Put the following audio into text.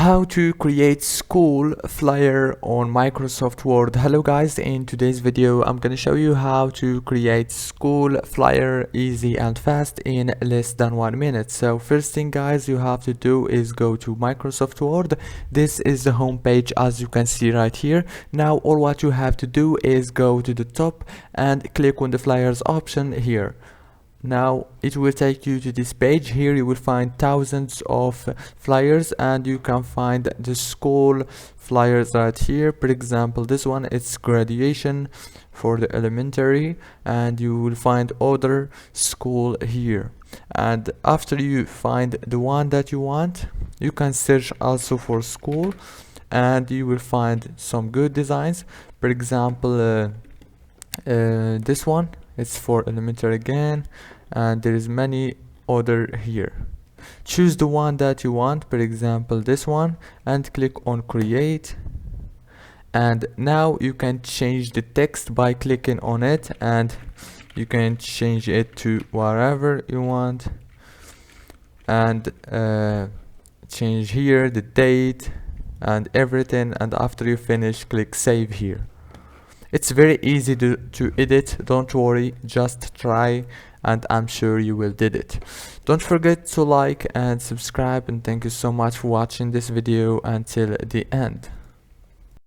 How to create school flyer on Microsoft Word. Hello guys, in today's video I'm gonna show you how to create school flyer easy and fast in less than 1 minute. So first thing guys you have to do is go to Microsoft Word. This is the home page as you can see right here. Now all what you have to do is go to the top and click on the flyers option here. Now it will take you to this page. Here you will find thousands of flyers and you can find the school flyers right here. For example, this one, it's graduation for the elementary, and you will find other school here. And after you find the one that you want, you can search also for school and you will find some good designs. For example, this one, it's for elementary again, and there is many other here. Choose the one that you want, for example this one, and click on create. And now you can change the text by clicking on it, and you can change it to whatever you want, and change here the date and everything. And after you finish, click save here. It's very easy to edit, don't worry, just try and I'm sure you will did it. Don't forget to like and subscribe, and thank you so much for watching this video until the end.